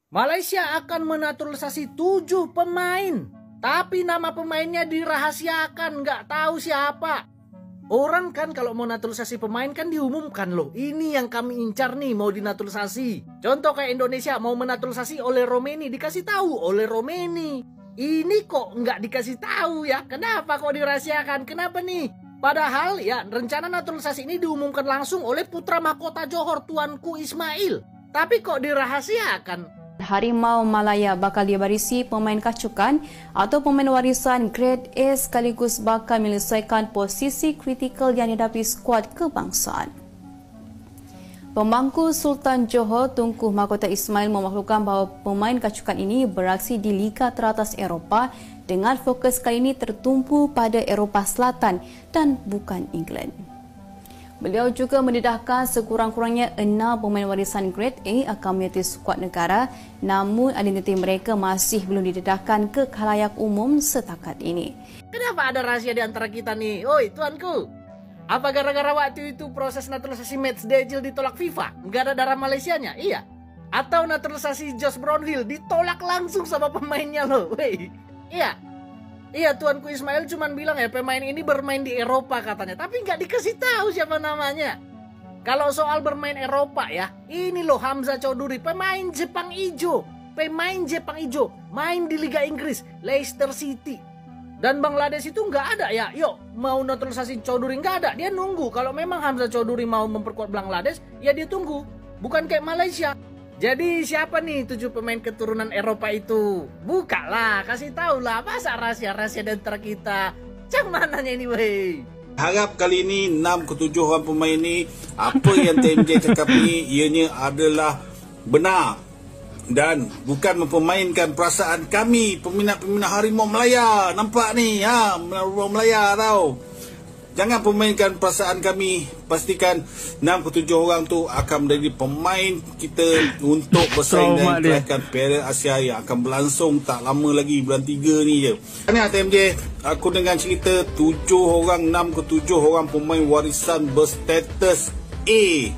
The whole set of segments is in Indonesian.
Malaysia akan menaturalisasi 7 pemain. Tapi nama pemainnya dirahasiakan, nggak tahu siapa. Orang kan kalau mau naturalisasi pemain kan diumumkan loh. Ini yang kami incar nih mau dinaturalisasi. Contoh kayak Indonesia mau menaturalisasi oleh Romeni, dikasih tahu oleh Romeni. Ini kok nggak dikasih tahu ya? Kenapa kok dirahasiakan? Kenapa nih? Padahal ya rencana naturalisasi ini diumumkan langsung oleh putra mahkota Johor Tuanku Ismail. Tapi kok dirahasiakan? Harimau Malaya bakal dibarisi pemain kacukan atau pemain warisan grade A sekaligus bakal menyelesaikan posisi kritikal yang dihadapi skuad kebangsaan. Pemangku Sultan Johor Tunku Mahkota Ismail memaklumkan bahawa pemain kacukan ini beraksi di liga teratas Eropah dengan fokus kali ini tertumpu pada Eropah Selatan dan bukan England. Beliau juga mendedahkan sekurang-kurangnya 6 pemain warisan grade A akan menyertai skuad negara, namun identiti mereka masih belum didedahkan ke khalayak umum setakat ini. Kenapa ada rahasia di antara kita nih? Oi, tuanku. Apa gara-gara waktu itu proses naturalisasi Matt Dejil ditolak FIFA? Nggak ada darah Malaysianya? Iya. Atau naturalisasi Josh Brownhill ditolak langsung sama pemainnya loh. Wey. Iya. Iya, Tuanku Ismail cuma bilang ya pemain ini bermain di Eropa katanya. Tapi nggak dikasih tahu siapa namanya. Kalau soal bermain Eropa ya, ini loh Hamzah Choudhury, pemain Jepang Ijo. Pemain Jepang Ijo, main di Liga Inggris, Leicester City. Dan Bangladesh itu nggak ada ya. Yuk, mau naturalisasi Choudhury nggak ada. Dia nunggu. Kalau memang Hamzah Choudhury mau memperkuat Bangladesh, ya dia tunggu. Bukan kayak Malaysia. Jadi siapa nih 7 pemain keturunan Eropa itu? Buka lah, kasih tahu lah. Masa rahasia-rahasia di antara kita? Cang mananya ini weh? Harap kali ini 6 ke 7 orang pemain ni, apa yang TMJ cakap ni ianya adalah benar. Dan bukan mempermainkan perasaan kami, peminat-peminat Harimau Malaya. Nampak ni, Harimau Malaya tau. Jangan permainkan perasaan kami. Pastikan 6 ke 7 orang tu akan menjadi pemain kita untuk bersaing dan kelahkan Piala Asia yang akan berlangsung tak lama lagi, bulan 3 ni je. Ini TMJ, aku dengan cerita 7 orang, 6 ke 7 orang pemain warisan berstatus A,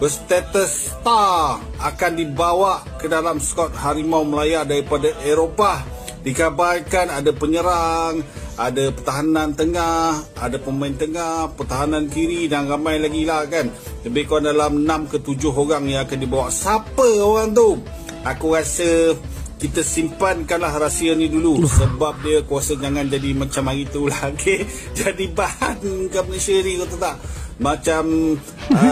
berstatus star akan dibawa ke dalam skuad Harimau Malaya daripada Eropah. Dikabarkan ada penyerang, ada pertahanan tengah, ada pemain tengah, pertahanan kiri dan ramai lagi lah kan. Lebih kurang dalam 6 ke 7 orang yang akan dibawa. Siapa orang tu? Aku rasa kita simpankanlah rahsia ni dulu. Sebab dia kuasa jangan jadi macam hari tu lah. Okay? Jadi bahan ke Malaysia ni, kau tahu tak? Macam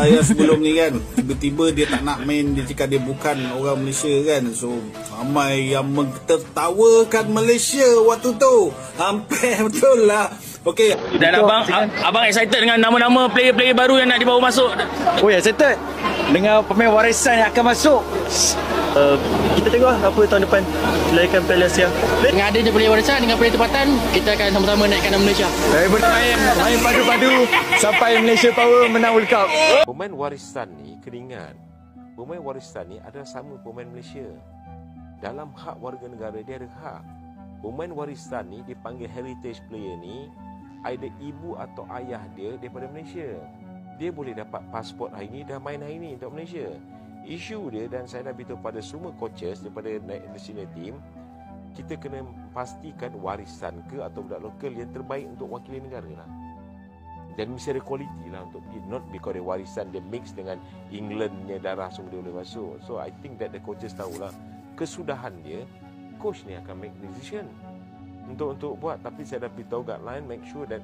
yang sebelum ni kan, tiba-tiba dia tak nak main, dia cakap dia bukan orang Malaysia kan. So ramai yang mentertawakan Malaysia waktu tu. Hampir betul lah. Okey. Dan abang excited dengan nama-nama player-player baru yang nak dibawa masuk? Oh ya, excited dengan pemain warisan yang akan masuk. Kita tengok apa tahun depan dilahirkan Piala Asia. Dengan adanya player warisan dengan player tempatan, kita akan sama-sama naikkan nama Malaysia. Main padu-padu sampai Malaysia Power menang World Cup. Pemain warisan ni, kena ingat, pemain warisan ni adalah sama pemain Malaysia. Dalam hak warga negara dia ada hak. Pemain warisan ni dipanggil heritage player ni, ada ibu atau ayah dia daripada Malaysia. Dia boleh dapat pasport hari ni, dah main hari ni untuk Malaysia. Isu dia, dan saya dah beritahu pada semua coaches daripada national team, kita kena pastikan warisan ke atau budak lokal yang terbaik untuk wakili negara lah. Dan mesti ada quality lah untuk dia. Not because dia warisan, dia mix dengan Englandnya darah semua dia boleh masuk. So I think that the coaches tahulah kesudahan dia, coach ni akan make decision untuk buat. Tapi saya dah beritahu guideline, make sure that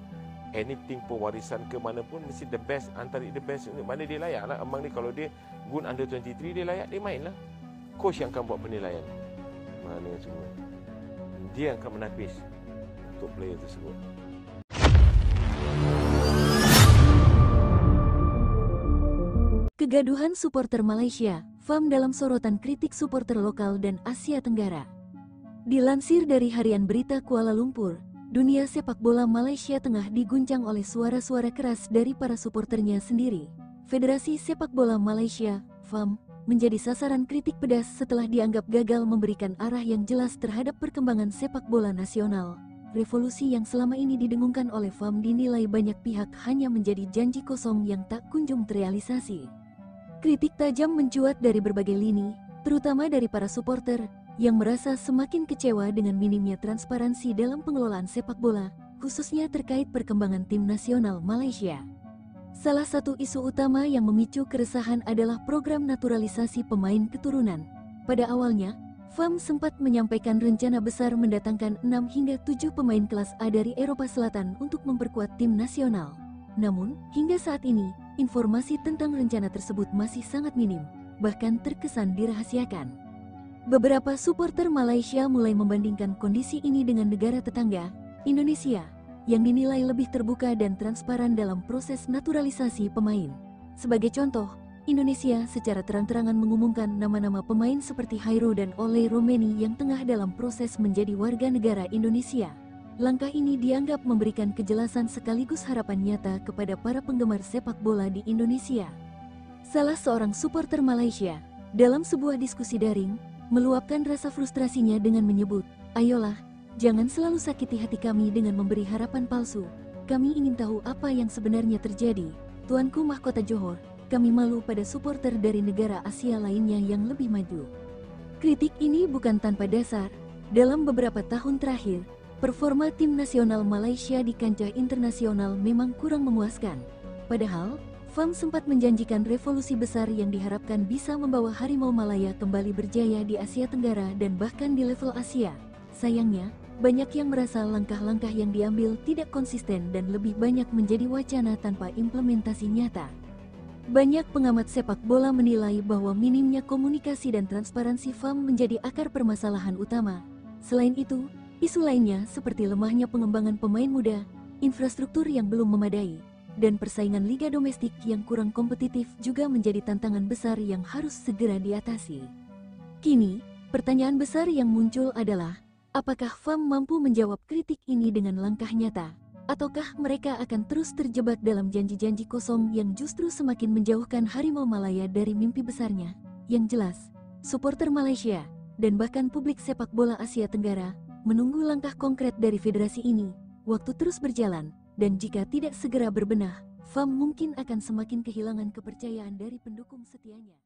anything pun warisan ke mana pun mesti the best, antara the best untuk mana dia layak lah. Amang ni kalau dia gun under 23 dia layak, dia main lah. Coach yang akan buat penilaian mana semua, dia akan menapis untuk player tersebut. Kegaduhan supporter Malaysia, FAM dalam sorotan kritik supporter lokal dan Asia Tenggara. Dilansir dari Harian Berita Kuala Lumpur, dunia sepak bola Malaysia tengah diguncang oleh suara-suara keras dari para supporternya sendiri. Federasi Sepak Bola Malaysia, FAM, menjadi sasaran kritik pedas setelah dianggap gagal memberikan arah yang jelas terhadap perkembangan sepak bola nasional. Revolusi yang selama ini didengungkan oleh FAM dinilai banyak pihak hanya menjadi janji kosong yang tak kunjung terrealisasi. Kritik tajam mencuat dari berbagai lini, terutama dari para supporter yang merasa semakin kecewa dengan minimnya transparansi dalam pengelolaan sepak bola, khususnya terkait perkembangan tim nasional Malaysia. Salah satu isu utama yang memicu keresahan adalah program naturalisasi pemain keturunan. Pada awalnya, FAM sempat menyampaikan rencana besar mendatangkan 6 hingga 7 pemain kelas A dari Eropa Selatan untuk memperkuat tim nasional. Namun, hingga saat ini, informasi tentang rencana tersebut masih sangat minim, bahkan terkesan dirahasiakan. Beberapa supporter Malaysia mulai membandingkan kondisi ini dengan negara tetangga, Indonesia, yang dinilai lebih terbuka dan transparan dalam proses naturalisasi pemain. Sebagai contoh, Indonesia secara terang-terangan mengumumkan nama-nama pemain seperti Hairul dan Ole Romeni yang tengah dalam proses menjadi warga negara Indonesia. Langkah ini dianggap memberikan kejelasan sekaligus harapan nyata kepada para penggemar sepak bola di Indonesia. Salah seorang supporter Malaysia, dalam sebuah diskusi daring, meluapkan rasa frustrasinya dengan menyebut, "Ayolah, jangan selalu sakiti hati kami dengan memberi harapan palsu. Kami ingin tahu apa yang sebenarnya terjadi. Tuanku Mahkota Johor, kami malu pada supporter dari negara Asia lainnya yang lebih maju." Kritik ini bukan tanpa dasar. Dalam beberapa tahun terakhir, performa tim nasional Malaysia di kancah internasional memang kurang memuaskan. Padahal, FAM sempat menjanjikan revolusi besar yang diharapkan bisa membawa Harimau Malaya kembali berjaya di Asia Tenggara dan bahkan di level Asia. Sayangnya, banyak yang merasa langkah-langkah yang diambil tidak konsisten dan lebih banyak menjadi wacana tanpa implementasi nyata. Banyak pengamat sepak bola menilai bahwa minimnya komunikasi dan transparansi FAM menjadi akar permasalahan utama. Selain itu, isu lainnya seperti lemahnya pengembangan pemain muda, infrastruktur yang belum memadai, dan persaingan liga domestik yang kurang kompetitif juga menjadi tantangan besar yang harus segera diatasi. Kini, pertanyaan besar yang muncul adalah, apakah FAM mampu menjawab kritik ini dengan langkah nyata? Ataukah mereka akan terus terjebak dalam janji-janji kosong yang justru semakin menjauhkan Harimau Malaya dari mimpi besarnya? Yang jelas, supporter Malaysia, dan bahkan publik sepak bola Asia Tenggara, menunggu langkah konkret dari federasi ini. Waktu terus berjalan, dan jika tidak segera berbenah, FAM mungkin akan semakin kehilangan kepercayaan dari pendukung setianya.